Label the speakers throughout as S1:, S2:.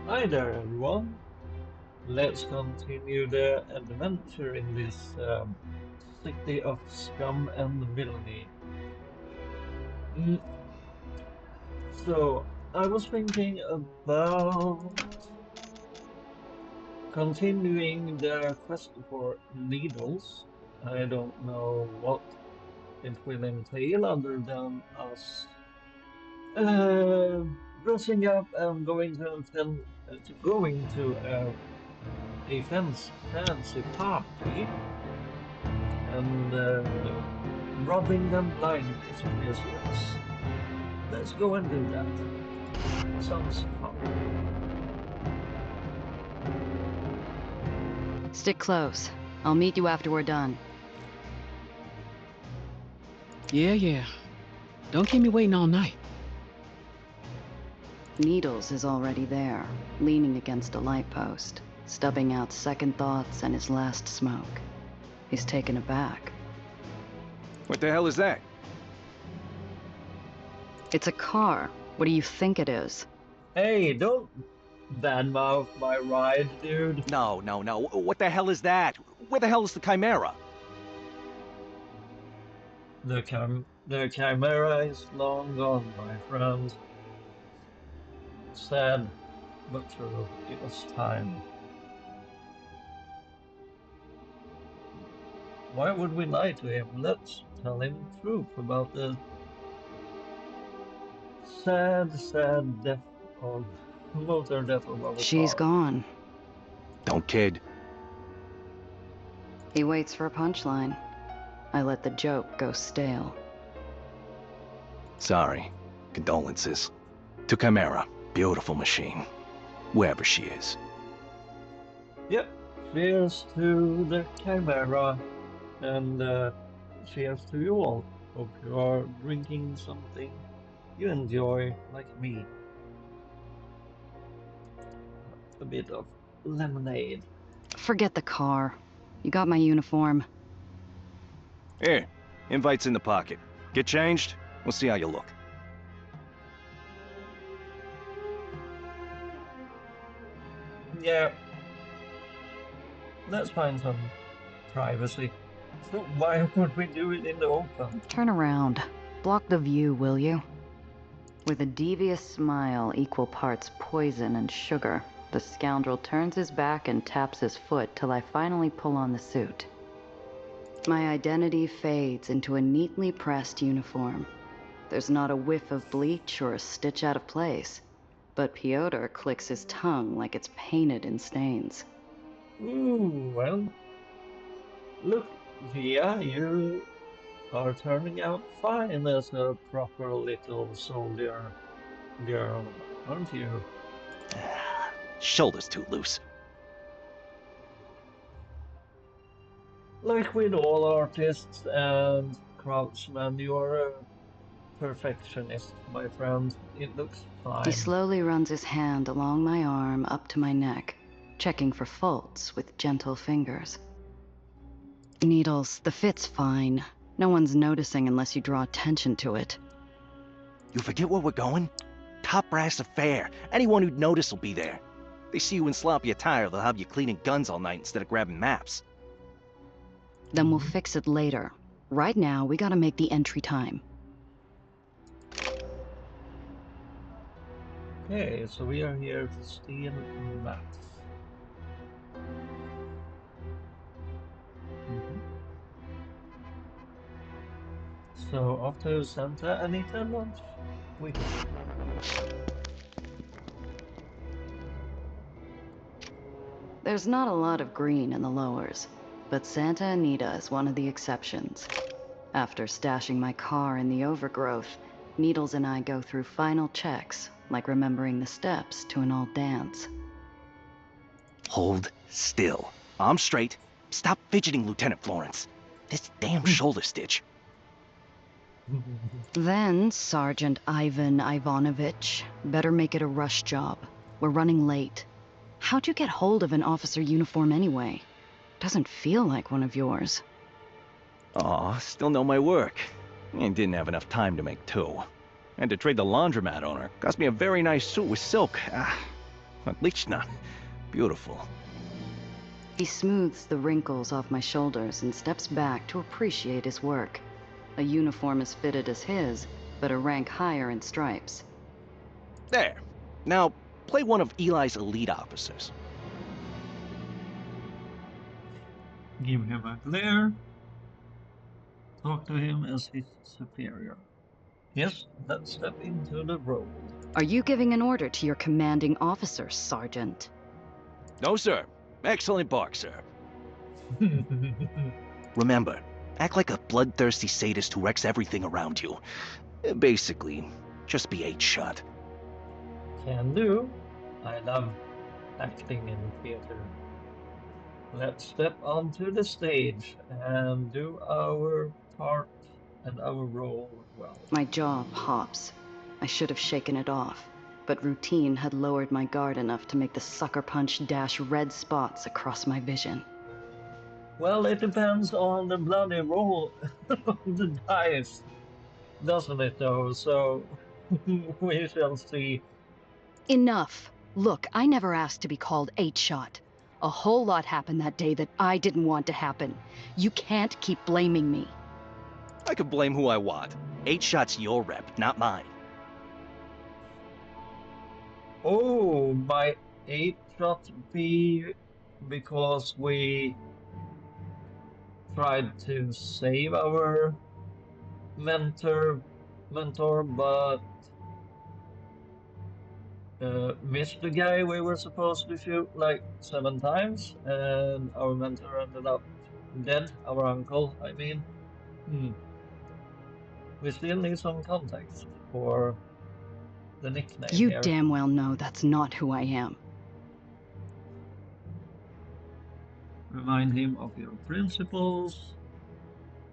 S1: Hi there, everyone. Let's continue the adventure in this city of scum and villainy. Mm, So, I was thinking about continuing the quest for needles. I don't know what it will entail other than us uh, dressing up and going to a fancy party and robbing them blind with bracelets. Let's go and do that. Sounds fun.
S2: Stick close. I'll meet you after we're done.
S3: Yeah. Don't keep me waiting all night.
S2: Needles is already there, leaning against a light post, stubbing out second thoughts and his last smoke. He's taken aback.
S4: What the hell is that?
S2: It's a car. What do you think it is?
S1: Hey, don't badmouth my ride, dude.
S4: No. What the hell is that? Where the hell is the Chimera?
S1: The chimera is long gone, my friend. Sad, but true. It was time. Why would we lie to him? Let's tell him the truth about the sad death of motor death of our
S2: She's
S1: car.
S2: gone.
S4: Don't kid.
S2: He waits for a punchline. I let the joke go stale.
S4: Sorry. Condolences. To Chimera. Beautiful machine. Wherever she is.
S1: Yep. Cheers to the chimera, and cheers to you all. Hope you are drinking something you enjoy, like me. A bit of lemonade.
S2: Forget the car. You got my uniform.
S4: Here. Invite's in the pocket. Get changed. We'll see how you look.
S1: Yeah. Let's find some privacy. Why would we do it in the open?
S2: Turn around. Block the view, will you? With a devious smile equal parts poison and sugar, the scoundrel turns his back and taps his foot till I finally pull on the suit. My identity fades into a neatly pressed uniform. There's not a whiff of bleach or a stitch out of place, but Piotr clicks his tongue like it's painted in stains.
S1: Ooh, well. Look, Via, you are turning out fine as a proper little soldier girl, aren't you?
S4: Shoulders too loose.
S1: Like with all artists and craftsmen, you're a perfectionist, my friend. It looks
S2: He
S1: fine.
S2: slowly runs his hand along my arm up to my neck, checking for faults with gentle fingers. Needles, the fit's fine. No one's noticing unless you draw attention to it.
S4: You forget where we're going? Top brass affair. Anyone who'd notice will be there. They see you in sloppy attire, they'll have you cleaning guns all night instead of grabbing maps.
S2: Then we'll fix it later. Right now, we gotta make the entry time.
S1: Okay, so we are here to steal maps. Mhm. So off to Santa Anita Lodge we go.
S2: There's not a lot of green in the lowers, but Santa Anita is one of the exceptions. After stashing my car in the overgrowth, Needles and I go through final checks, like remembering the steps to an old dance.
S4: Hold still. I'm straight. Stop fidgeting, Lieutenant Florence. This damn shoulder stitch.
S2: Then, Sergeant Ivan Ivanovich, better make it a rush job. We're running late. How'd you get hold of an officer uniform anyway? Doesn't feel like one of yours.
S4: Aw, still know my work. And didn't have enough time to make two. Had to trade the laundromat owner. Cost me a very nice suit with silk. Отлично. Beautiful.
S2: He smooths the wrinkles off my shoulders and steps back to appreciate his work. A uniform as fitted as his, but a rank higher in stripes.
S4: There. Now, play one of Eli's elite officers.
S1: Give him a glare. Talk to him as his superior. Yes, let's step into the role.
S2: Are you giving an order to your commanding officer, Sergeant?
S4: No, sir. Excellent bark, sir. Remember, act like a bloodthirsty sadist who wrecks everything around you. Basically, just be 8-shot.
S1: Can do. I love acting in theater. Let's step onto the stage and do our part and our role well.
S2: My jaw pops. I should have shaken it off, but routine had lowered my guard enough to make the sucker punch dash red spots across my vision.
S1: Well, it depends on the bloody roll of the dice, doesn't it though? So we shall see.
S2: Enough. Look, I never asked to be called 8-shot. A whole lot happened that day that I didn't want to happen. You can't keep blaming me.
S4: I can blame who I want. 8-shot's your rep, not mine.
S1: Oh, my 8-shot be because we tried to save our mentor, but missed the guy we were supposed to shoot like 7 times, and our mentor ended up dead. Our uncle, I mean. We still need some context for the nickname
S2: You
S1: here.
S2: damn well know that's not who I am.
S1: Remind him of your principles.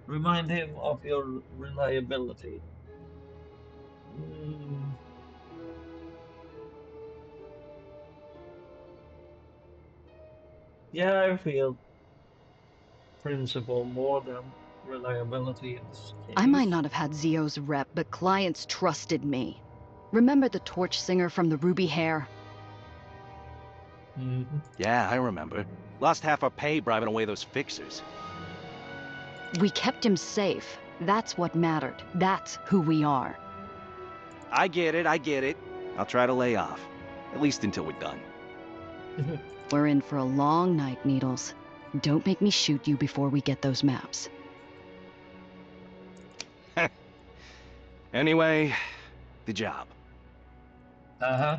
S1: Remind him of your reliability. Yeah, I feel principle more than reliability in this case.
S2: I might not have had Zio's rep, but clients trusted me. Remember the torch singer from the Ruby Hair?
S4: Yeah, I remember. Lost half our pay bribing away those fixers.
S2: We kept him safe. That's what mattered. That's who we are.
S4: I get it. I'll try to lay off. At least until we're done.
S2: We're in for a long night, Needles. Don't make me shoot you before we get those maps.
S4: Anyway, the job.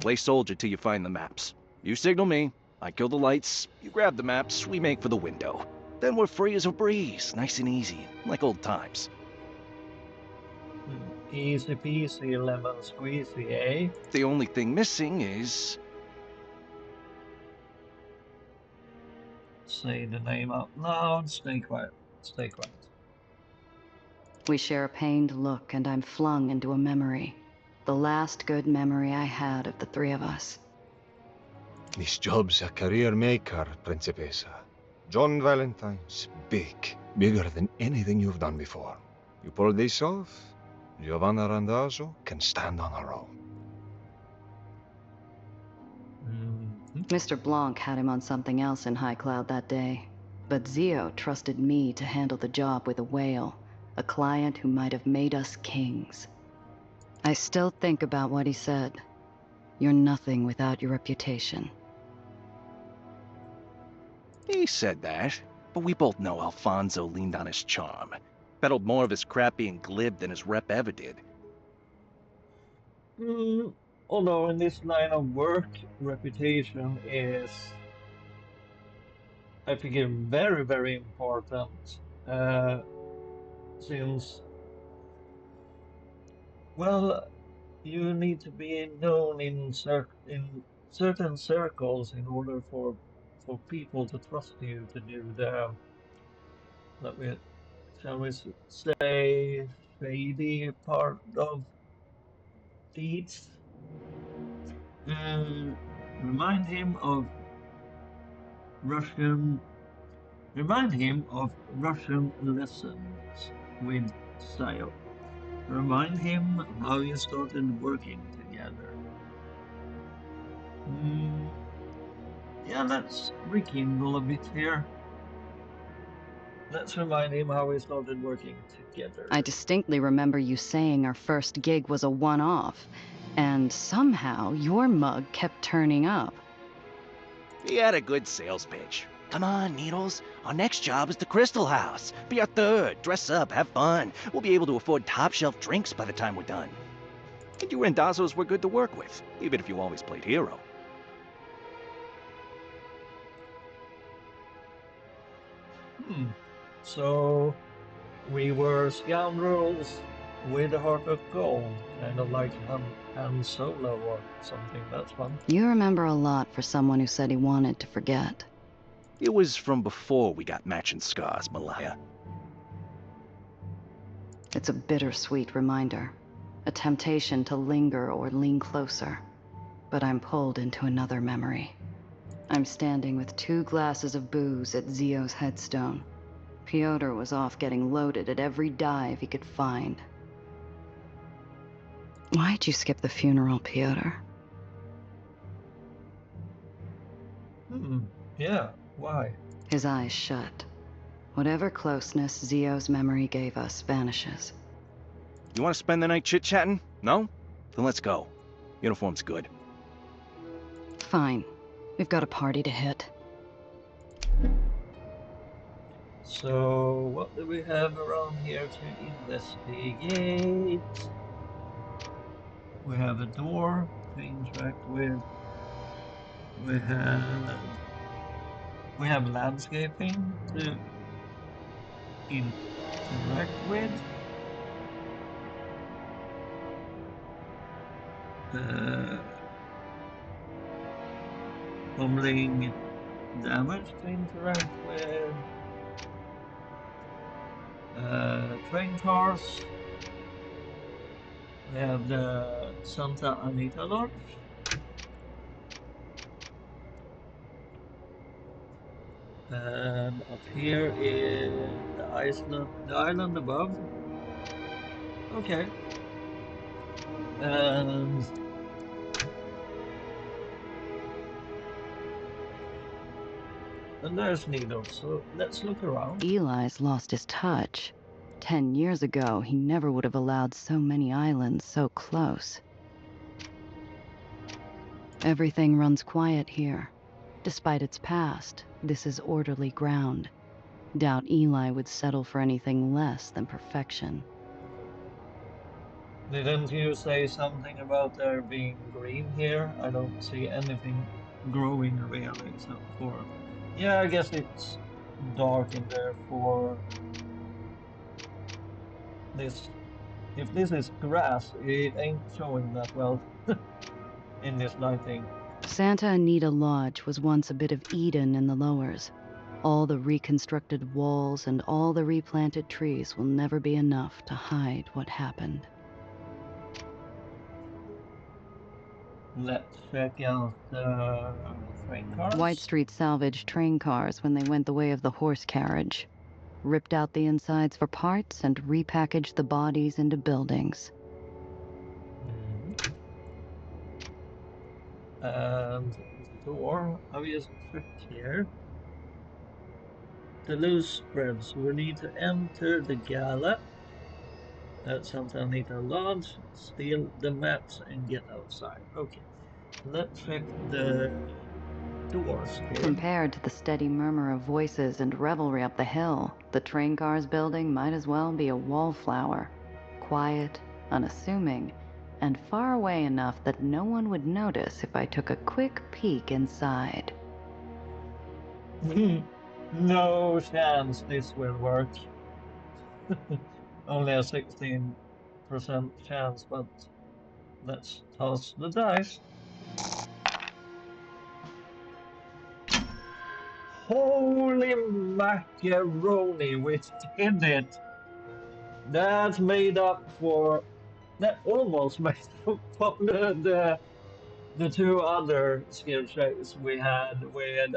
S4: Play soldier till you find the maps. You signal me, I kill the lights, you grab the maps, we make for the window. Then we're free as a breeze, nice and easy, like old times.
S1: Easy peasy lemon squeezy, eh?
S4: The only thing missing is...
S1: Say the name out loud, stay quiet, stay quiet.
S2: We share a pained look, and I'm flung into a memory. The last good memory I had of the three of us.
S5: This job's a career maker, Principessa. John Valentine's big, bigger than anything you've done before. You pull this off, Giovanna Randazzo can stand on her own.
S2: Mr. Blanc had him on something else in High Cloud that day, but Zio trusted me to handle the job with a whale, a client who might have made us kings. I still think about what he said. You're nothing without your reputation.
S4: He said that, but we both know Alfonso leaned on his charm. Peddled more of his crap being glib than his rep ever did.
S1: Although in this line of work, reputation is, I think, very, very important. Since, well, you need to be known in certain circles in order for people to trust you to do the, shall we say, shady part of deeds. Remind him of Russian lessons with style. Remind him how you started working together. Yeah, let's rekindle a bit here. Let's remind him how we started working together.
S2: I distinctly remember you saying our first gig was a one-off, and somehow your mug kept turning up.
S4: He had a good sales pitch. Come on, Needles. Our next job is the Crystal House. Be our third. Dress up, have fun. We'll be able to afford top-shelf drinks by the time we're done. And you Rendazos were good to work with, even if you always played hero.
S1: So we were scoundrels with a heart of gold, kind of like Han Solo or something. That's fun.
S2: You remember a lot for someone who said he wanted to forget.
S4: It was from before we got matching scars, Malaya.
S2: It's a bittersweet reminder, a temptation to linger or lean closer. But I'm pulled into another memory. I'm standing with 2 glasses of booze at Zio's headstone. Piotr was off getting loaded at every dive he could find. Why'd you skip the funeral, Piotr?
S1: Yeah, why?
S2: His eyes shut. Whatever closeness Zio's memory gave us vanishes.
S4: You want to spend the night chit-chatting? No? Then let's go. Uniform's good.
S2: Fine. We've got a party to hit.
S1: So, what do we have around here to investigate? We have a door to interact with. We have landscaping to interact with. Pummeling damage to interact with. Train cars. We have the Santa Anita Lodge. And up here is the island above. Okay. And there's Needles, so let's look around.
S2: Eli's lost his touch. 10 years ago, he never would have allowed so many islands so close. Everything runs quiet here. Despite its past, this is orderly ground. Doubt Eli would settle for anything less than perfection.
S1: Didn't you say something about there being green here? I don't see anything growing really, except for... Yeah, I guess it's dark in there for this. If this is grass, it ain't showing that well in this lighting.
S2: Santa Anita Lodge was once a bit of Eden in the lowers. All the reconstructed walls and all the replanted trees will never be enough to hide what happened.
S1: Let's check out the train cars.
S2: White Street salvaged train cars when they went the way of the horse carriage. Ripped out the insides for parts and repackaged the bodies into buildings.
S1: And the door, I will just check here. The loose spreads. We need to enter the gala at Santa Anita Lodge, steal the maps, and get outside. Okay, let's check the doors here.
S2: Compared to the steady murmur of voices and revelry up the hill, the train cars building might as well be a wallflower. Quiet, unassuming, and far away enough that no one would notice if I took a quick peek inside.
S1: No chance this will work. Only a 16% chance, but let's toss the dice. Holy macaroni, we did it! That's made up for... That almost made up for the 2 other skill checks we had with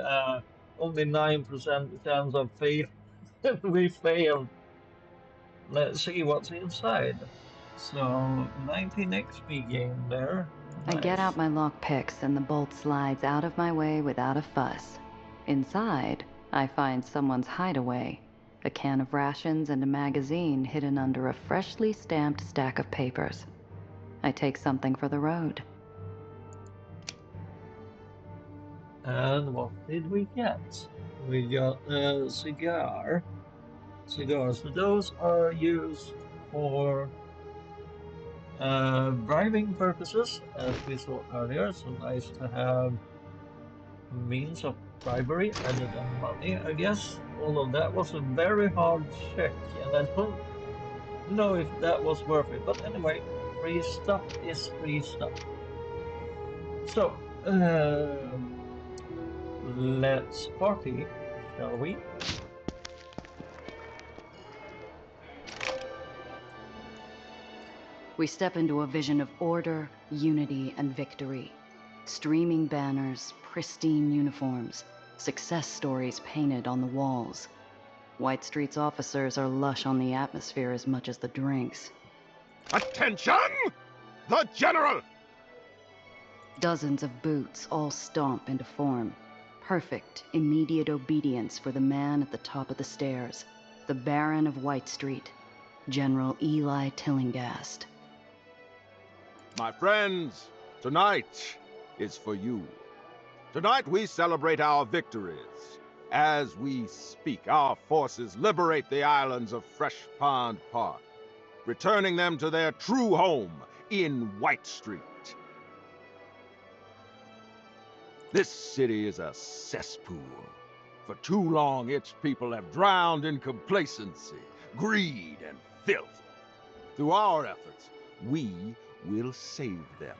S1: only 9% chance of fail. We failed. Let's see what's inside. So 19 XP gain there.
S2: I get out my lockpicks and the bolt slides out of my way without a fuss. Inside, I find someone's hideaway, a can of rations and a magazine hidden under a freshly stamped stack of papers. I take something for the road.
S1: And what did we get? We got a cigar. Cigars. Those are used for bribing purposes, as we saw earlier. So nice to have means of bribery other than money, I guess. Although that was a very hard check, and I don't know if that was worth it. But anyway, free stuff is free stuff. So, let's party, shall we?
S2: We step into a vision of order, unity, and victory. Streaming banners, pristine uniforms, success stories painted on the walls. White Street's officers are lush on the atmosphere as much as the drinks.
S6: Attention! The General!
S2: Dozens of boots all stomp into form. Perfect, immediate obedience for the man at the top of the stairs. The Baron of White Street, General Eli Tillinghast.
S6: My friends, tonight is for you. Tonight we celebrate our victories. As we speak, our forces liberate the islands of Fresh Pond Park, returning them to their true home in White Street. This city is a cesspool. For too long, its people have drowned in complacency, greed, and filth. Through our efforts, we will save them.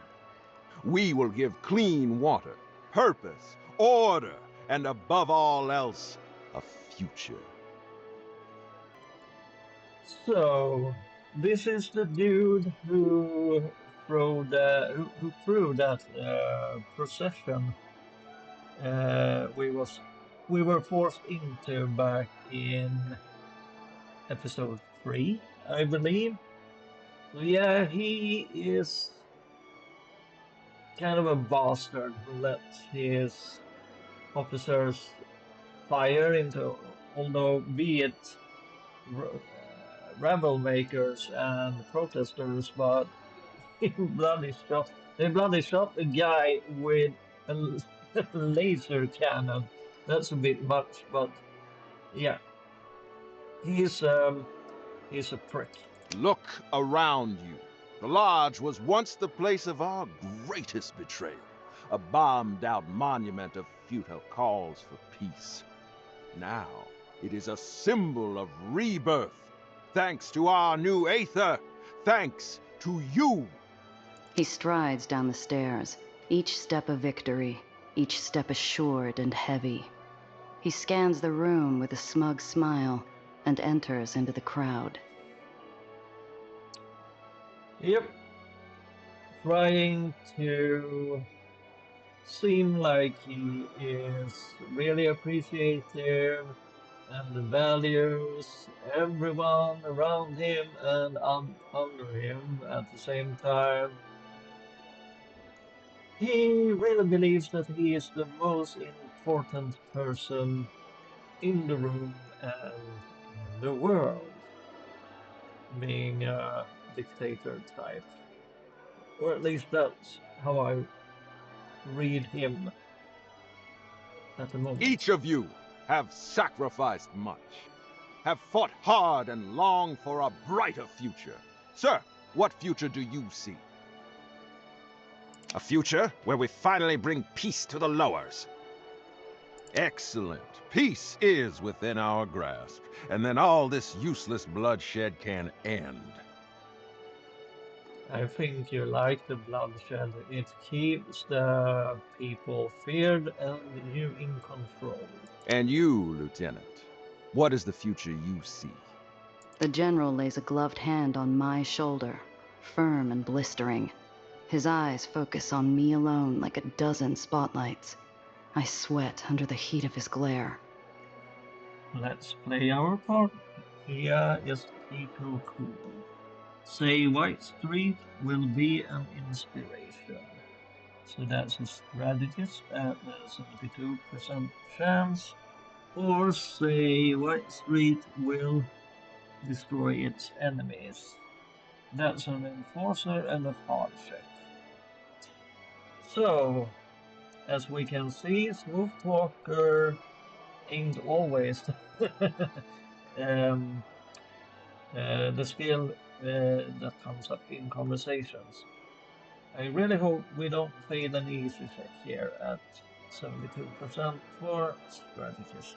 S6: We will give clean water, purpose, order, and above all else, a future.
S1: So, this is the dude who threw that procession we were forced into back in episode 3, I believe. So yeah, he is kind of a bastard who lets his officers fire into, although be it rebel makers and protesters, but they bloody shot a guy with a laser cannon. That's a bit much, but yeah, he's a prick.
S6: Look around you. The Lodge was once the place of our greatest betrayal, a bombed-out monument of futile calls for peace. Now, it is a symbol of rebirth, thanks to our new Aether, thanks to you.
S2: He strides down the stairs, each step a victory, each step assured and heavy. He scans the room with a smug smile and enters into the crowd.
S1: Yep. Trying to seem like he is really appreciative and values everyone around him and under him at the same time. He really believes that he is the most important person in the room and in the world, being a dictator type. Or at least that's how I read him at the moment.
S6: Each of you have sacrificed much, have fought hard and longed for a brighter future. Sir, what future do you see? A future where we finally bring peace to the lowers. Excellent. Peace is within our grasp, and then all this useless bloodshed can end.
S1: I think you like the bloodshed. It keeps the people feared and you in control.
S6: And you, Lieutenant, what is the future you see?
S2: The General lays a gloved hand on my shoulder, firm and blistering. His eyes focus on me alone like a dozen spotlights. I sweat under the heat of his glare.
S1: Let's play our part. Here is Kiko Cool. Say White Street will be an inspiration. So that's a strategist at a 72% chance. Or say White Street will destroy its enemies. That's an enforcer and a hard check. So, as we can see, Smooth Talker ain't always the skill that comes up in conversations. I really hope we don't fail an easy check here at 72% for strategist.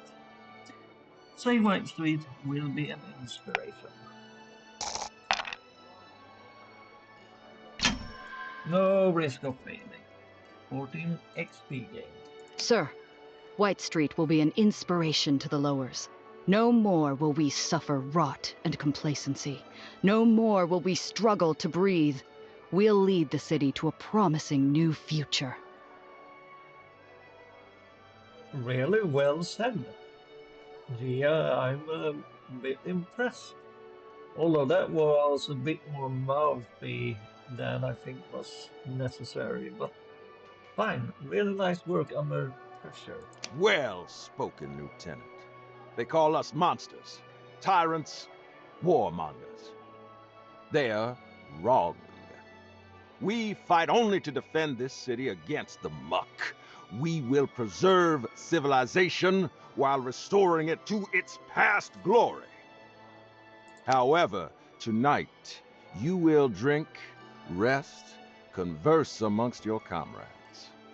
S1: Say White Street will be an inspiration. No risk of failing. 14 XP gained.
S2: Sir, White Street will be an inspiration to the lowers. No more will we suffer rot and complacency. No more will we struggle to breathe. We'll lead the city to a promising new future.
S1: Really well said. Yeah, I'm a bit impressed. Although that was a bit more mouthy than I think was necessary, but fine. Really nice work under pressure.
S6: Well spoken, Lieutenant. They call us monsters, tyrants, warmongers. They're wrong. We fight only to defend this city against the muck. We will preserve civilization while restoring it to its past glory. However, tonight, you will drink, rest, converse amongst your comrades.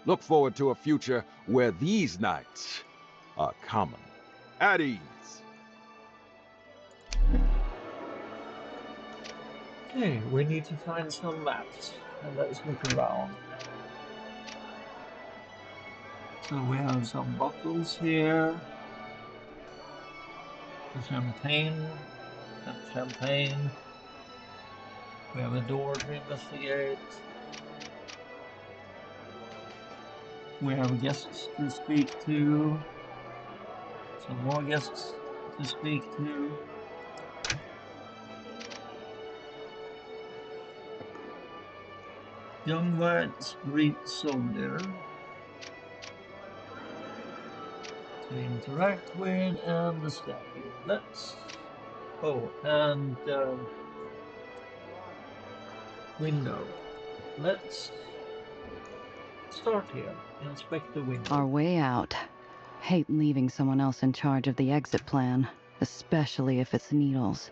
S6: Look forward to a future where these nights are common, at ease.
S1: Okay, we need to find some maps, and let's look around. So we have some bottles here. The champagne, and champagne. We have a door to investigate. We have guests to speak to. Some more guests to speak to. Young White Street Soldier to interact with, and the statue. Let's... Oh, and window. Let's start here. Inspect the window.
S2: Our way out. Hate leaving someone else in charge of the exit plan, especially if it's needles.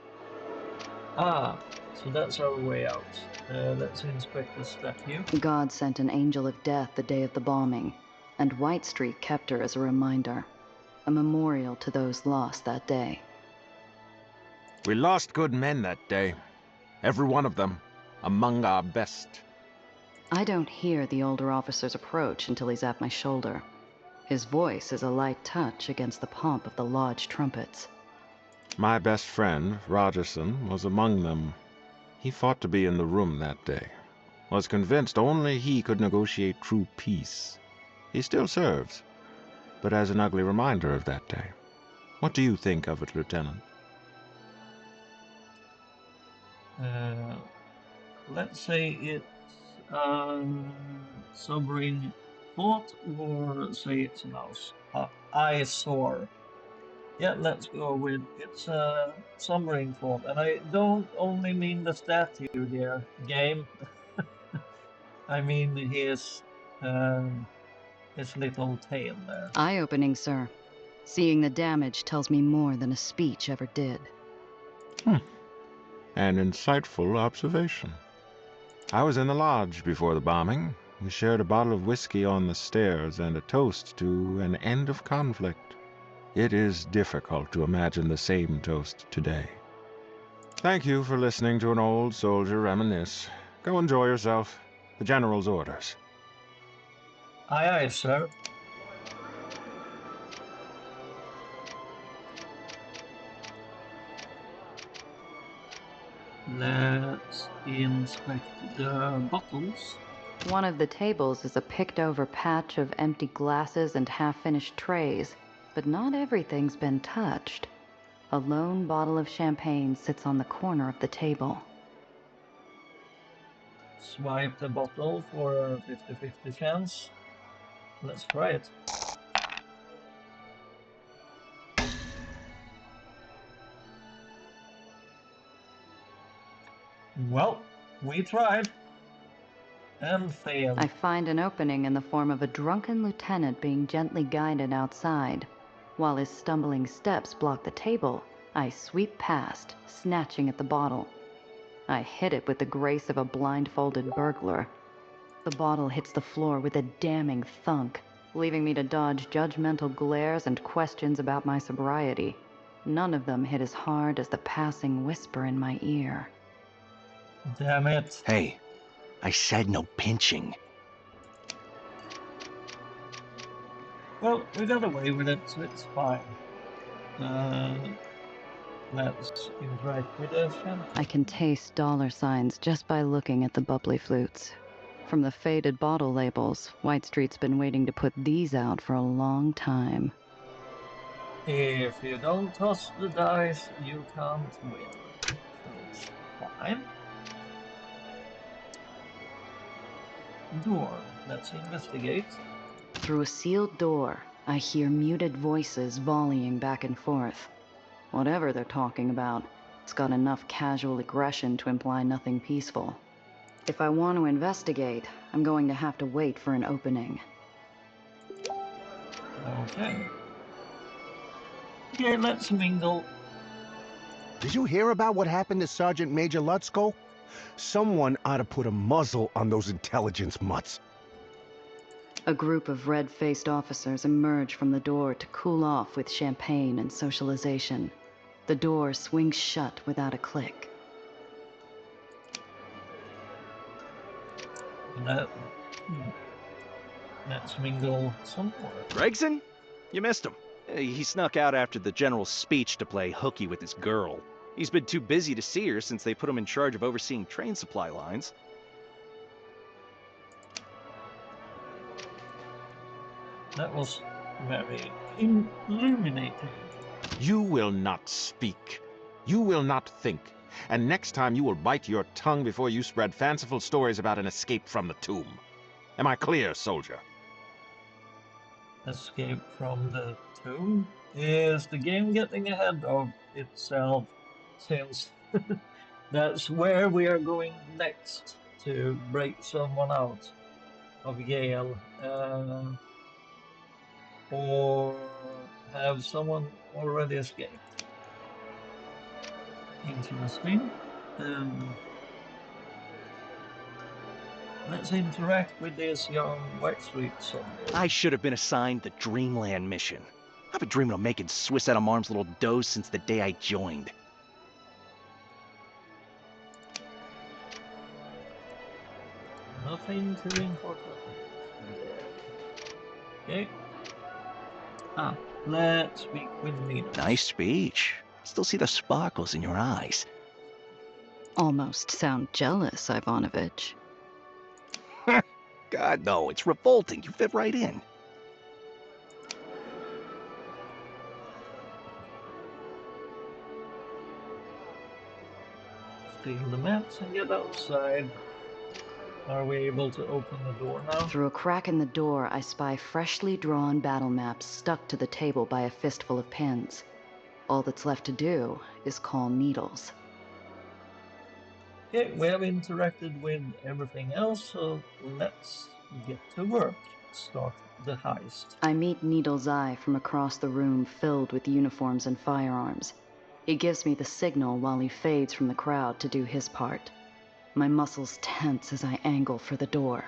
S1: Ah, so that's our way out. Let's inspect the statue.
S2: God sent an angel of death the day of the bombing, and White Street kept her as a reminder. A memorial to those lost that day.
S6: We lost good men that day. Every one of them, among our best.
S2: I don't hear the older officer's approach until he's at my shoulder. His voice is a light touch against the pomp of the lodge trumpets.
S6: My best friend, Rogerson, was among them. He fought to be in the room that day. Was convinced only he could negotiate true peace. He still serves, but as an ugly reminder of that day. What do you think of it, Lieutenant?
S1: Let's say it's sobering thought, or say it's an eyesore. Yeah, let's go with it's a sobering thought, and I don't only mean the statue here, game. I mean his little tail there.
S2: Eye-opening, sir. Seeing the damage tells me more than a speech ever did.
S6: An insightful observation. I was in the lodge before the bombing. We shared a bottle of whiskey on the stairs and a toast to an end of conflict. It is difficult to imagine the same toast today. Thank you for listening to an old soldier reminisce. Go enjoy yourself. The General's orders.
S1: Aye, aye, sir. Let's inspect the bottles.
S2: One of the tables is a picked-over patch of empty glasses and half-finished trays, but not everything's been touched. A lone bottle of champagne sits on the corner of the table.
S1: swipe the bottle for a 50-50 chance. Let's try it. Well, we tried. And failed.
S2: I find an opening in the form of a drunken lieutenant being gently guided outside. While his stumbling steps block the table, I sweep past, snatching at the bottle. I hit it with the grace of a blindfolded burglar. The bottle hits the floor with a damning thunk, leaving me to dodge judgmental glares and questions about my sobriety. None of them hit as hard as the passing whisper in my ear.
S1: Damn it.
S4: Hey, I said no pinching.
S1: Well, we got away with it, so it's fine. Let's interact with the champagne.
S2: I can taste dollar signs just by looking at the bubbly flutes. From the faded bottle labels, White Street's been waiting to put these out for a long time.
S1: If you don't toss the dice, you can't win. So it's fine. Door. Let's investigate.
S2: Through a sealed door, I hear muted voices volleying back and forth. Whatever they're talking about, it's got enough casual aggression to imply nothing peaceful. If I want to investigate, I'm going to have to wait for an opening.
S1: Okay. Okay, let's mingle.
S7: Did you hear about what happened to Sergeant Major Lutzko? Someone ought to put a muzzle on those intelligence mutts.
S2: A group of red-faced officers emerge from the door to cool off with champagne and socialization. The door swings shut without a click.
S1: Let's mingle some more.
S4: Gregson? You missed him. He snuck out after the general's speech to play hooky with his girl. He's been too busy to see her since they put him in charge of overseeing train supply lines.
S1: That was very illuminating.
S6: You will not speak. You will not think. And next time you will bite your tongue before you spread fanciful stories about an escape from the tomb. Am I clear, soldier?
S1: Escape from the tomb? Is the game getting ahead of itself? Since that's where we are going next to break someone out of Yale, or have someone already escaped. Interesting. Let's interact with this young White Street soldier.
S4: I should have been assigned the Dreamland mission. I've been dreaming of making Swiss Adam Arms little dough since the day I joined.
S1: Nothing too important. Okay. Let's speak with Nina.
S4: Nice speech. Still see the sparkles in your eyes.
S2: Almost sound jealous, Ivanovich.
S4: God, no, it's revolting. You fit right in.
S1: Steal the maps and get outside. Are we able to open the door now?
S2: Through a crack in the door, I spy freshly drawn battle maps stuck to the table by a fistful of pins. All that's left to do is call Needles.
S1: Okay, we have interacted with everything else, so let's get to work. Start the heist.
S2: I meet Needles' Eye from across the room filled with uniforms and firearms. He gives me the signal while he fades from the crowd to do his part. My muscles tense as I angle for the door.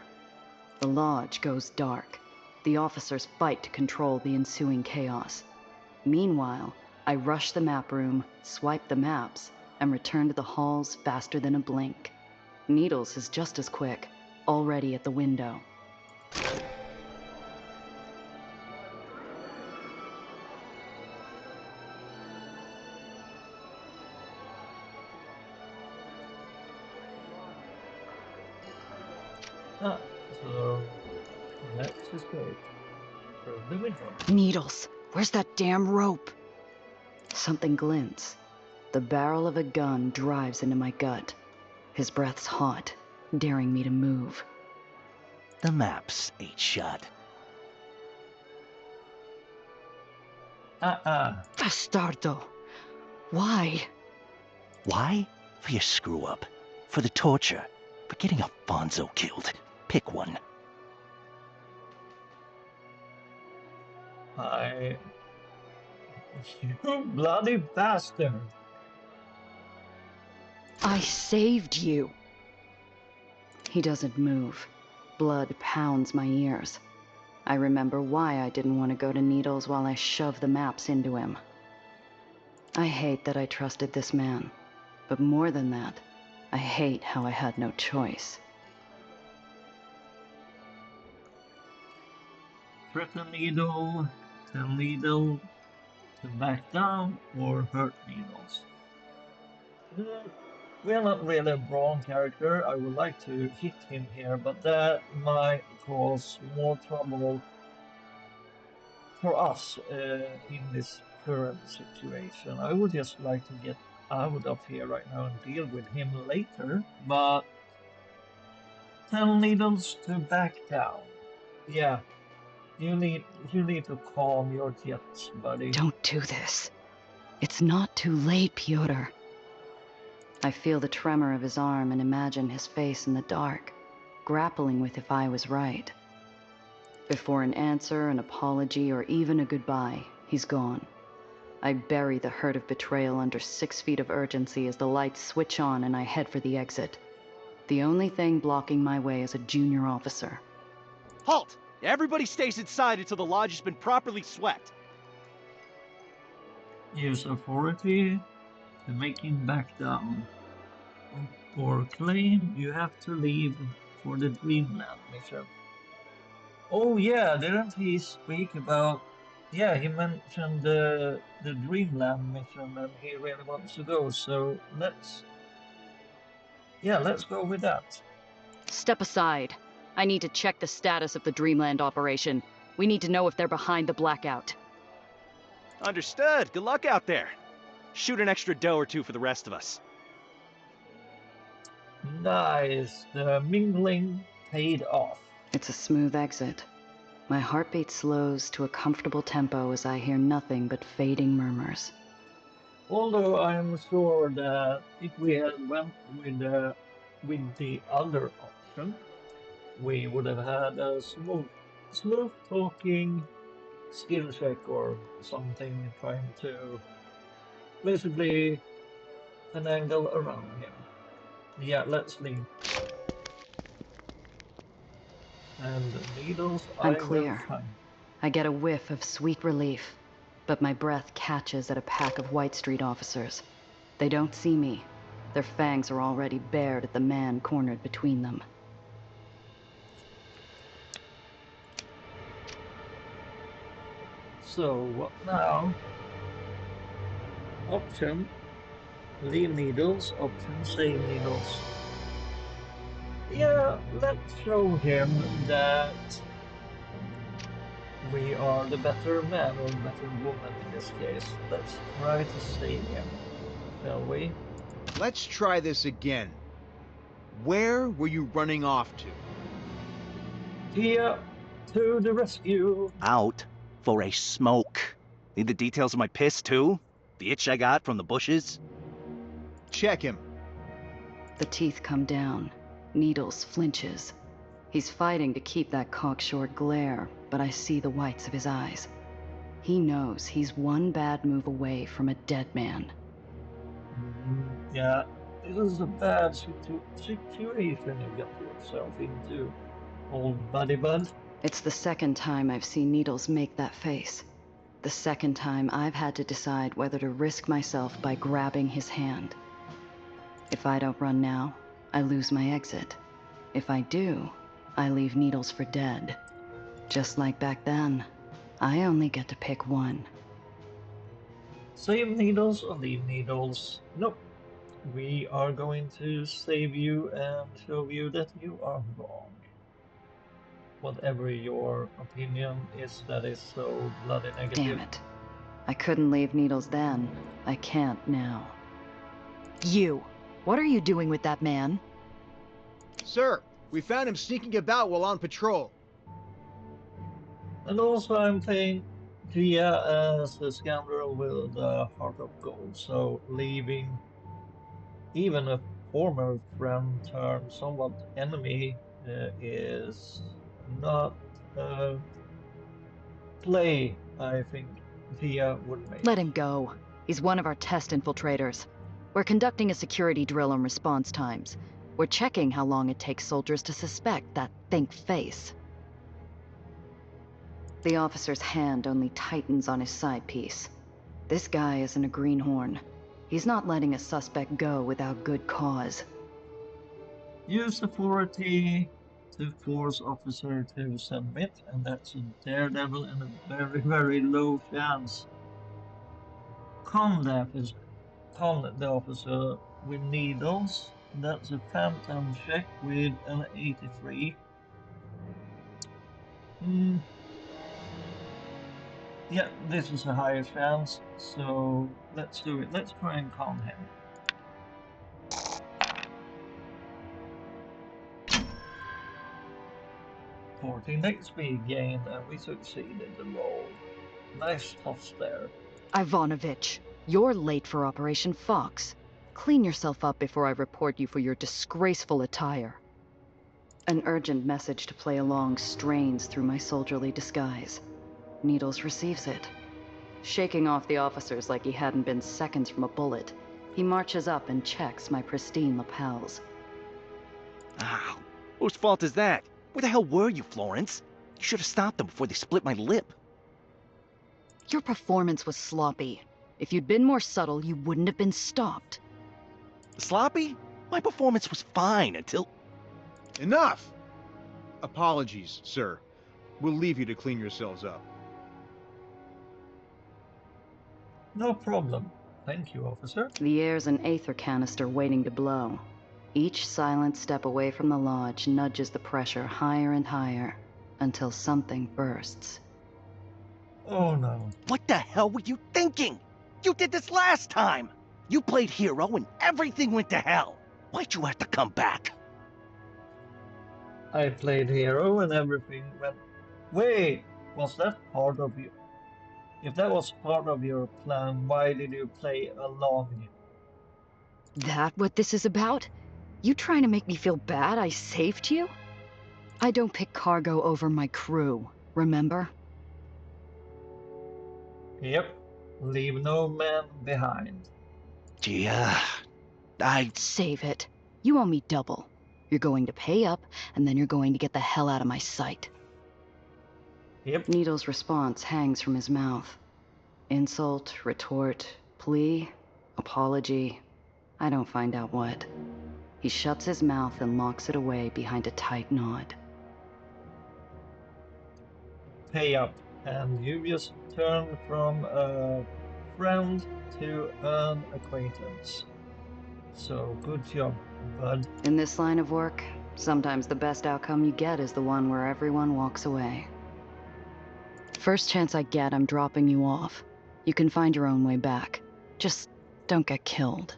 S2: The lodge goes dark. The officers fight to control the ensuing chaos. Meanwhile, I rush the map room, swipe the maps, and return to the halls faster than a blink. Needles is just as quick, already at the window.
S1: So let's escape through the window.
S2: Needles, where's that damn rope? Something glints. The barrel of a gun drives into my gut. His breath's hot. daring me to move.
S4: The maps ain't shut.
S2: Bastardo! Why?
S4: Why? For your screw-up. For the torture. For getting Alfonso killed. Pick one.
S1: You bloody bastard!
S2: I saved you! He doesn't move. Blood pounds my ears. I remember why I didn't want to go to Needles while I shoved the maps into him. I hate that I trusted this man. But more than that, I hate how I had no choice.
S1: Threaten Needle, tell Needle to back down, or hurt Needles. We're not really a brawn character. I would like to hit him here, but that might cause more trouble for us in this current situation. I would just like to get out of here right now and deal with him later, but tell Needles to back down. Yeah, you need to calm your jets, buddy.
S2: Don't do this. It's not too late, Pyotr. I feel the tremor of his arm and imagine his face in the dark, grappling with if I was right. Before an answer, an apology, or even a goodbye, he's gone. I bury the hurt of betrayal under 6 feet of urgency as the lights switch on and I head for the exit. The only thing blocking my way is a junior officer.
S4: Halt! Everybody stays inside until the lodge has been properly swept.
S1: Use authority to make him back down. Or claim you have to leave for the Dreamland mission. Oh yeah, didn't he speak about... Yeah, he mentioned the Dreamland mission and he really wants to go, so let's go with that.
S2: Step aside. I need to check the status of the Dreamland operation. We need to know if they're behind the blackout.
S4: Understood. Good luck out there. Shoot an extra dough or two for the rest of us.
S1: Nice. The mingling paid off.
S2: It's a smooth exit. My heartbeat slows to a comfortable tempo as I hear nothing but fading murmurs.
S1: Although I'm sure that if we had went with the other option, we would have had a smooth talking skill check or something trying to basically finagle around him. Yeah, let's leave. And the Needles
S2: I'm
S1: I
S2: clear.
S1: will find.
S2: I get a whiff of sweet relief, but my breath catches at a pack of White Street officers. They don't see me. Their fangs are already bared at the man cornered between them.
S1: So, what now? Option, leave Needles. Option, save Needles. Yeah, let's show him that we are the better man or better woman in this case. Let's try to save him, shall we?
S8: Let's try this again. Where were you running off to?
S1: Here, to the rescue.
S4: Out for a smoke. Need the details of my piss, too? The itch I got from the bushes?
S8: Check him.
S2: The teeth come down. Needles flinches. He's fighting to keep that cocksure glare, but I see the whites of his eyes. He knows he's one bad move away from a dead man.
S1: Yeah, this is a bad situation you got yourself into, old buddy bud.
S2: It's the second time I've seen Needles make that face. The second time I've had to decide whether to risk myself by grabbing his hand. If I don't run now, I lose my exit. If I do, I leave Needles for dead. Just like back then, I only get to pick one.
S1: Save Needles or leave Needles? Nope. We are going to save you and show you that you are wrong. Whatever your opinion is that is so bloody negative.
S2: Damn it. I couldn't leave Needles then. I can't now. You! What are you doing with that man?
S8: Sir, we found him sneaking about while on patrol.
S1: And also I'm playing Tia as the scoundrel with the heart of gold, so leaving even a former friend turned somewhat enemy is not a play I think Tia would make.
S2: Let him go. He's one of our test infiltrators. We're conducting a security drill on response times. We're checking how long it takes soldiers to suspect that think face. The officer's hand only tightens on his side piece. This guy isn't a greenhorn. He's not letting a suspect go without good cause.
S1: Use authority to force officer to submit, and that's a daredevil and a very, very low chance. Calm the officer with needles. That's a phantom check with an 83. Yeah, this is a higher chance, so let's do it. Let's try and calm him. 14 XP gained, and we succeeded the roll. Nice toss there.
S2: Ivanovich, you're late for Operation Fox. Clean yourself up before I report you for your disgraceful attire. An urgent message to play along strains through my soldierly disguise. Needles receives it. Shaking off the officers like he hadn't been seconds from a bullet, he marches up and checks my pristine lapels.
S4: Ow. Whose fault is that? Where the hell were you, Florence? You should have stopped them before they split my lip.
S2: Your performance was sloppy. If you'd been more subtle, you wouldn't have been stopped.
S4: Sloppy? My performance was fine until...
S8: Enough! Apologies, sir. We'll leave you to clean yourselves up.
S1: No problem. Thank you, officer.
S2: The air's an Aether canister waiting to blow. Each silent step away from the lodge nudges the pressure higher and higher, until something bursts.
S1: Oh no.
S4: What the hell were you thinking? You did this last time! You played hero and everything went to hell! Why'd you have to come back?
S1: I played hero and everything went... Wait, was that part of you? If that was part of your plan, why did you play along?
S2: That what this is about? You trying to make me feel bad I saved you? I don't pick cargo over my crew, remember?
S1: Yep. Leave no man behind.
S4: Yeah,
S2: Save it. You owe me double. You're going to pay up, and then you're going to get the hell out of my sight.
S1: Yep.
S2: Needle's response hangs from his mouth. Insult, retort, plea, apology. I don't find out what. He shuts his mouth and locks it away behind a tight nod.
S1: Pay up. And you just turn from a friend to an acquaintance. So good job, bud.
S2: In this line of work, sometimes the best outcome you get is the one where everyone walks away. First chance I get, I'm dropping you off. You can find your own way back. Just don't get killed.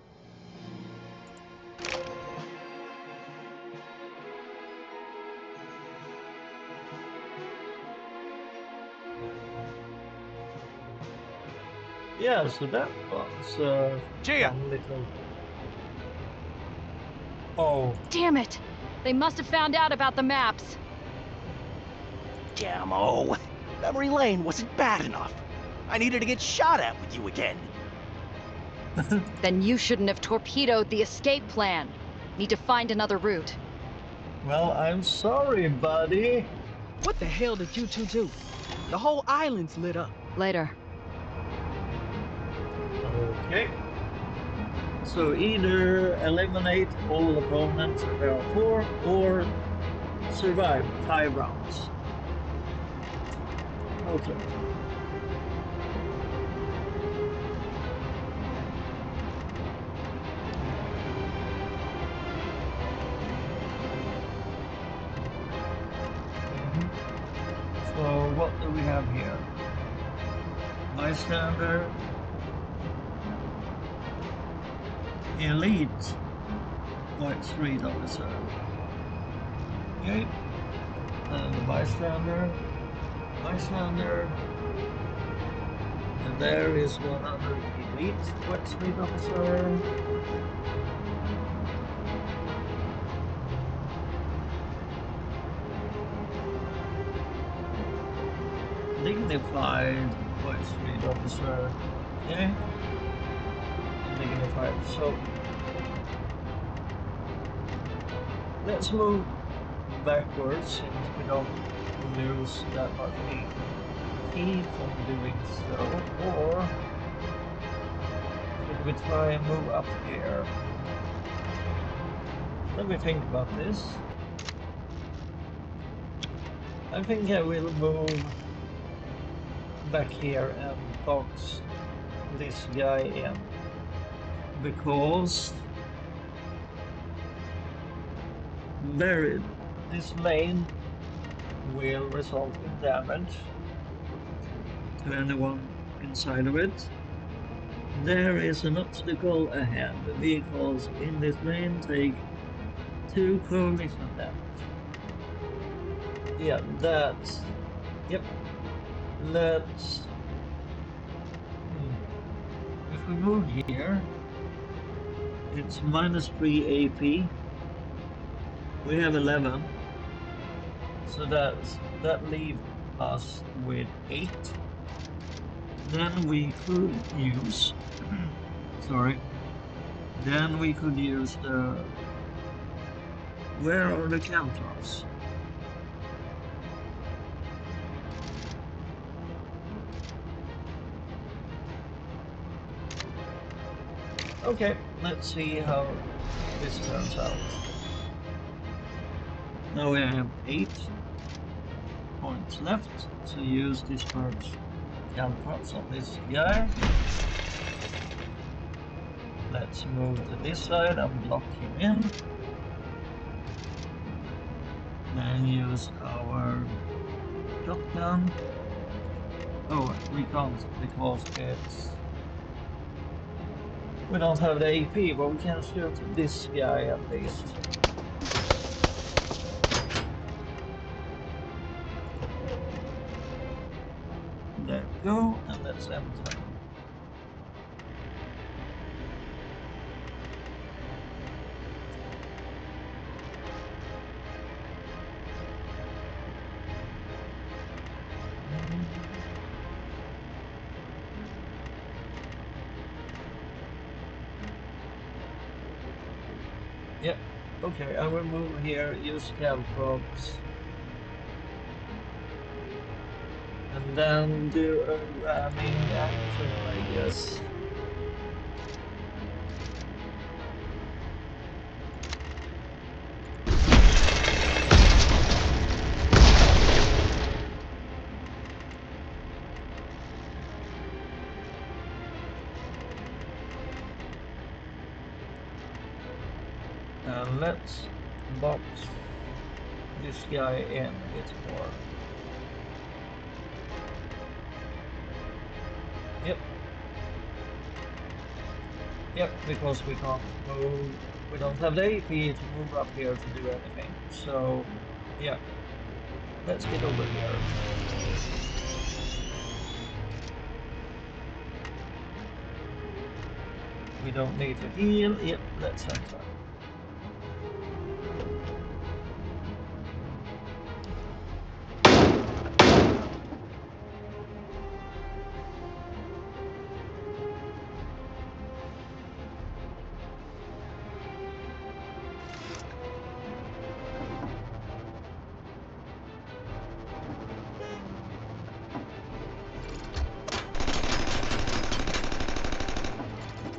S1: Yeah, so that was
S4: Gia!
S1: fun little... Oh,
S2: Damn it! They must have found out about the maps!
S4: Gammo! Memory lane wasn't bad enough. I needed to get shot at with you again.
S2: Then you shouldn't have torpedoed the escape plan. Need to find another route.
S1: well, I'm sorry, buddy.
S3: What the hell did you two do? The whole island's lit up.
S2: Later.
S1: Okay. So either eliminate all opponents, there are 4, or survive 5 rounds. Okay. So what do we have here? Bystander. Elite. White Street officer. Okay. And the bystander. Bystander. And there is one other elite wet street officer. Dignified wet street officer. Okay. Dignified. So let's move backwards since we don't lose that much AP from doing so. Or should we try and move up here? Let me think about this. I think I will move back here and box this guy in, because this lane will result in damage to anyone inside of it. There is an obstacle ahead. The vehicles in this lane take 2 collision damage. Yeah, that's... Yep. Let's... If we move here, it's -3 AP. We have 11. So that leaves us with 8. Then we could use... sorry. Then we could use the... Where are the counters? Okay, let's see how this turns out. Now we have 8 points left, so use disperse caltrops on this guy. Let's move to this side and block him in. Then use our shotgun. Oh, we can't because it's... We don't have the AP, but we can shoot this guy at least. There we go, and let's enter. Yep, okay, I will move here, use caltrops. And then do a ramming action, I guess. And let's box this guy in a bit more. Yep. Yep, because we can't move. We don't have the AP to move up here to do anything. So, yeah. Let's get over here. We don't need to heal. Yep, let's enter.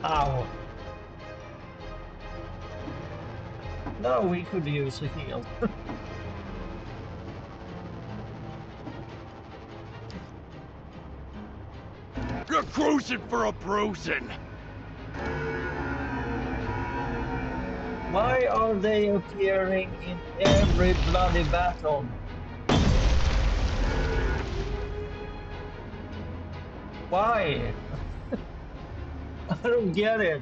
S1: Ow. No, we could use a heal.
S6: You're cruising for a bruising!
S1: Why are they appearing in every bloody battle? Why? I don't get it.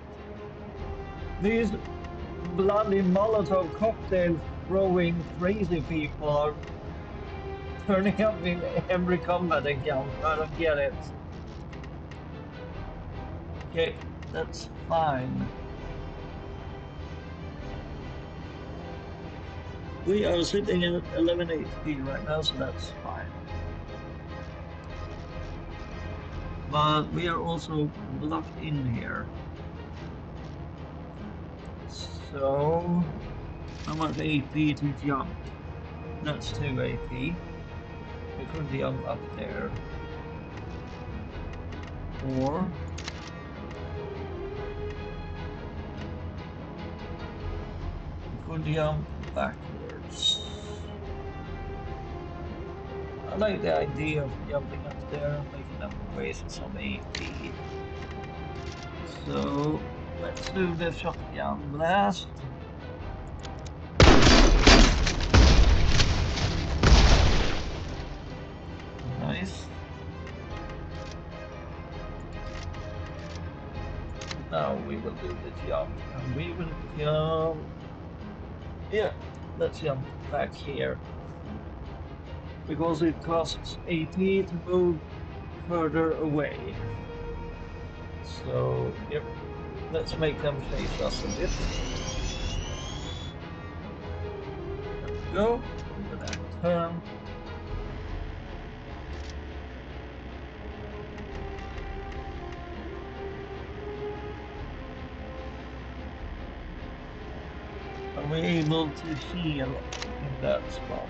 S1: These bloody Molotov cocktails throwing crazy people are turning up in every combat encounter. I don't get it. Okay, that's fine. We are sitting at 11 HP right now, so that's fine. But we are also blocked in here. So, how much AP to jump? That's 2 AP. We could jump up there. Or we could jump backwards. I like the idea of jumping up there and making them waste some AP. So let's do the shotgun blast. Nice. Now we will do the jump, and we will jump. Yeah, let's jump back here. Because it costs AP to move further away. So, yep, let's make them chase us a bit. There we go. We will then turn. Are we able to heal in that spot?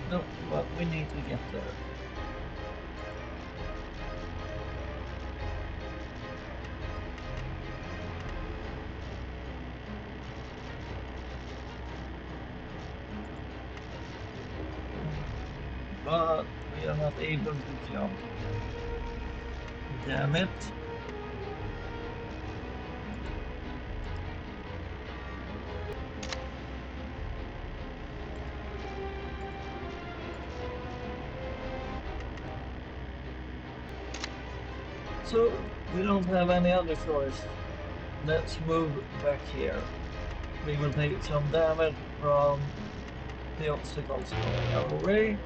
S1: No, but we need to get there. But we are not able to jump. Damn it. So, we don't have any other choice. Let's move back here. We will take some damage from the obstacles going our way.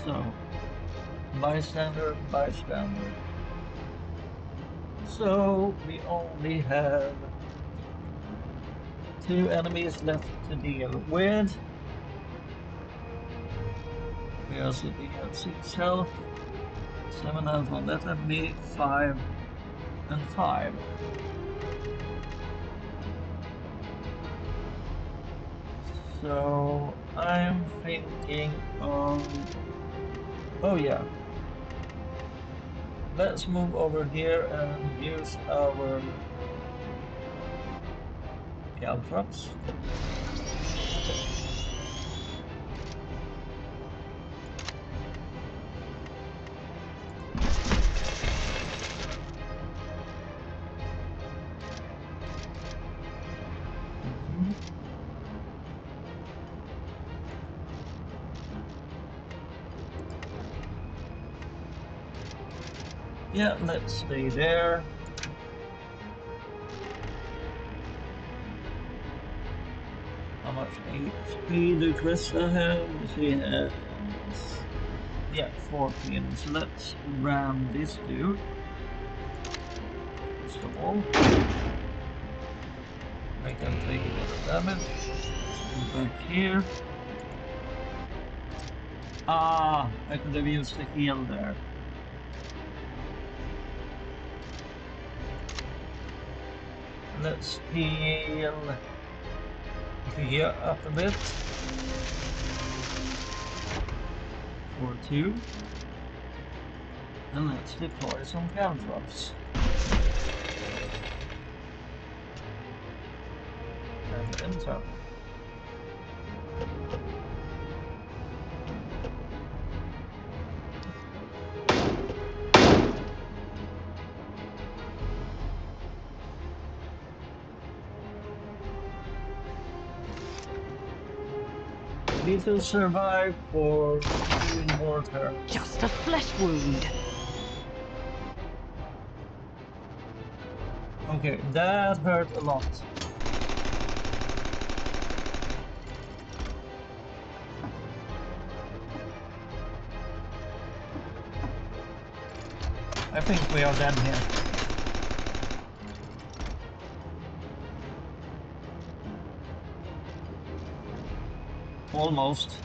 S1: So, bystander, bystander. So, we only have 2 enemies left to deal with. We are sitting at 6 health, 7 health on that enemy, 5 and 5. So, I'm thinking of... Oh yeah. Let's move over here and use our caltrops. Yeah, let's stay there. How much HP do Krista have? She has... Yeah, 14. So let's ram this dude. First of all. Make them take a bit of damage. Let's go back here. Ah, I could have used the heal there. Let's heal Via up a bit. For 2. And let's deploy some cantrips. And enter. Need to survive for 2 more turns.
S2: Just a flesh wound.
S1: Okay, that hurt a lot. I think we are dead here. Almost.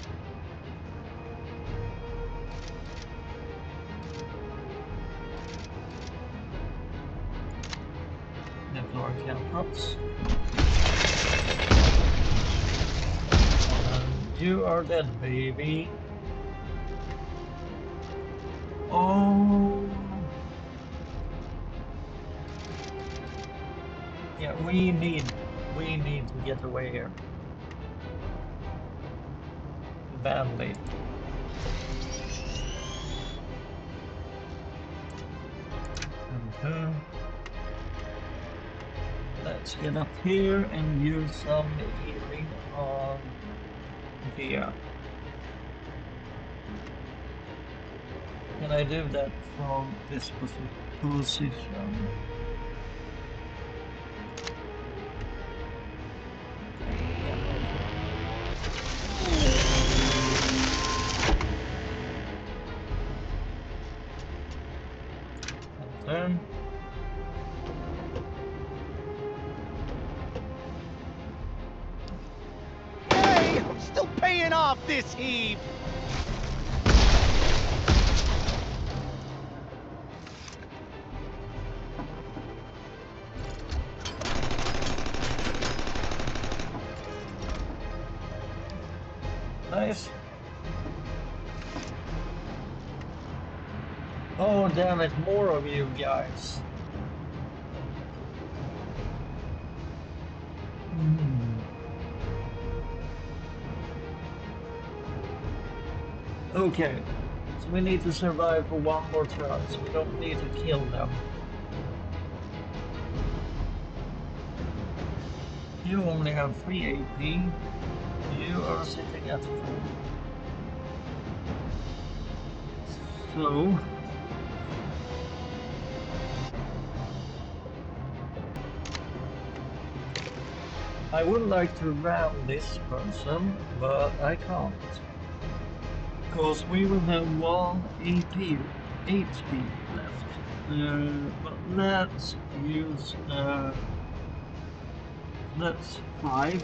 S1: Deploy cantrips. You are dead, baby. Oh. Yeah, we need to get away here. Badly. Let's get up here and use some healing on Via. Can I do that from this position? Turn.
S7: Hey, I'm still paying off this heap.
S1: Nice. Oh, damn it, more of you guys. Okay, so we need to survive for 1 more turn, so we don't need to kill them. You only have 3 AP. You are sitting at 4. So... I would like to ram this person, but I can't. Because we will have 1 HP left. But let's use... that's 5.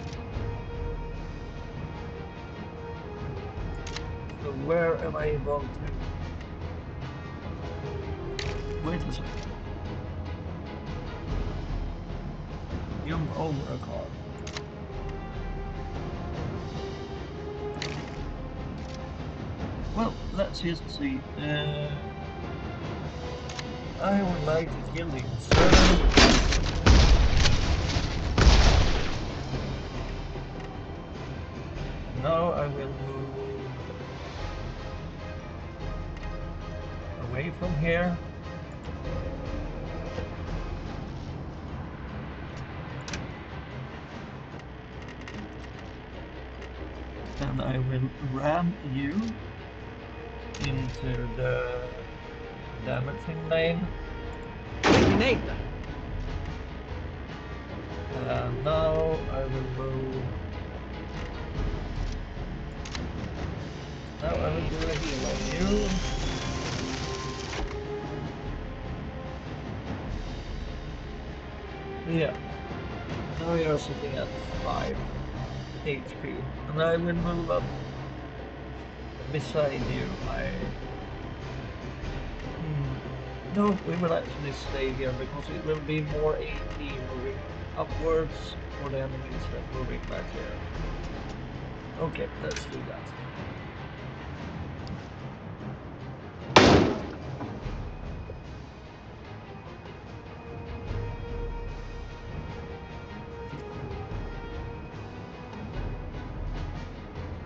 S1: So where am I able to? Wait a second. Jump over a car. Well, let's just see. I would like to kill you, sir. Now I will move away from here. And I will ram you into the damaging lane.
S3: Nathan.
S1: And now I will move. Now I will do a heal on you. Yeah. Now you're sitting at 5 HP. And I will move up beside you. No, we will actually stay here because it will be more AP moving upwards for the enemies that moving back here. Okay, let's do that.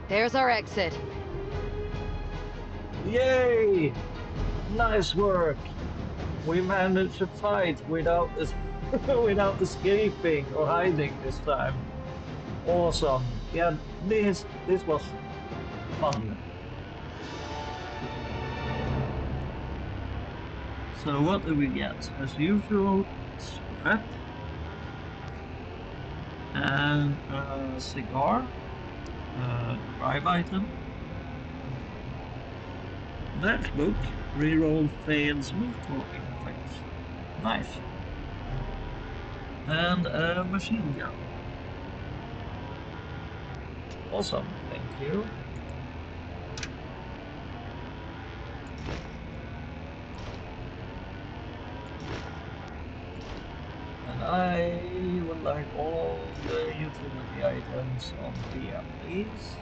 S2: There's our exit.
S1: Yay! Nice work! We managed to fight without without escaping or hiding this time. Awesome. Yeah, this was fun. So what do we get? As usual, scrap and a cigar, bribe item, that book, reroll failed smooth talking effects. Nice. And a machine gun. Awesome, thank you. And I would like all the utility items on Via, please.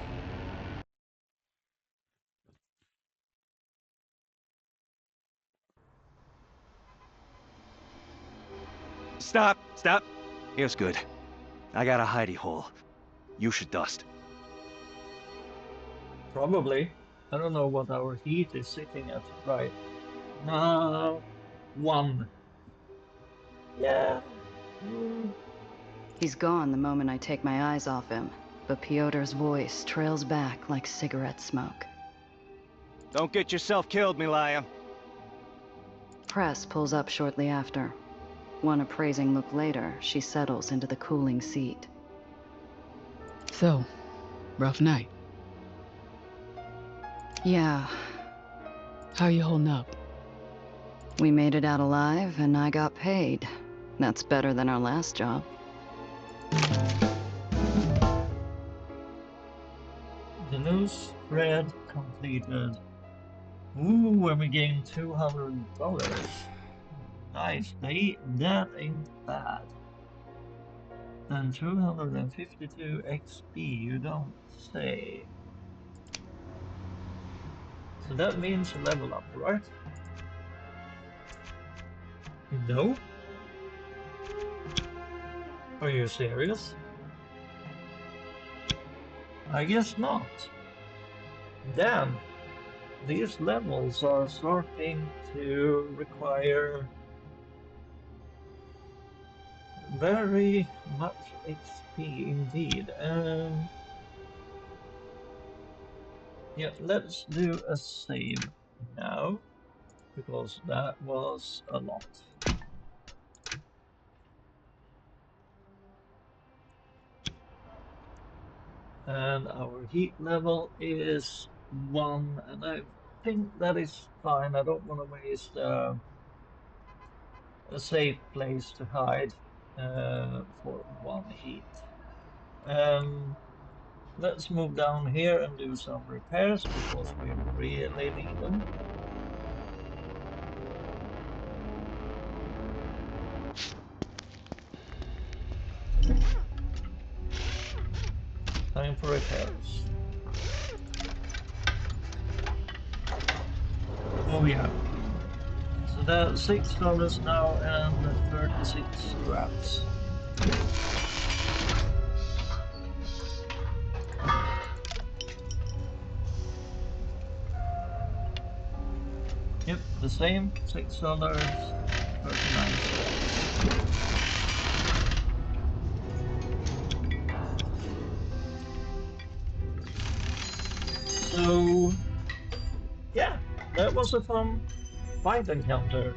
S4: Stop! Stop! Here's good. I got a hidey hole. You should dust.
S1: Probably. I don't know what our heat is sitting at right now. 1. Yeah.
S2: He's gone the moment I take my eyes off him, but Pyotr's voice trails back like cigarette smoke.
S4: Don't get yourself killed, Milaya.
S2: Press pulls up shortly after. One appraising look later, she settles into the cooling seat.
S3: So, rough night.
S2: Yeah.
S3: How you holding up?
S2: We made it out alive, and I got paid. That's better than our last job.
S1: The news thread completed. Ooh, and we gained $200. Nice, that ain't bad. And 252 XP, you don't say. So that means a level up, right? No? Are you serious? I guess not. Damn, these levels are starting to require very much XP indeed. Yeah, let's do a save now, because that was a lot. And our heat level is 1, and I think that is fine. I don't want to waste a safe place to hide for 1 heat. Let's move down here and do some repairs because we really need them. Time for repairs. Oh yeah. So that's $6 now and 36 scraps. Yep, the same, $6, 39 scraps. So, yeah, that was a fun fight encounter.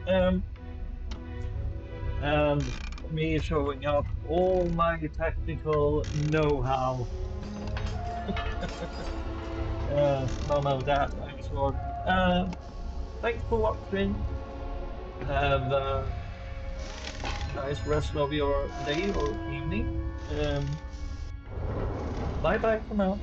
S1: And me showing off all my tactical know-how. None of that, I'm sure. Thanks for watching. Have a nice rest of your day or evening. Bye bye for now.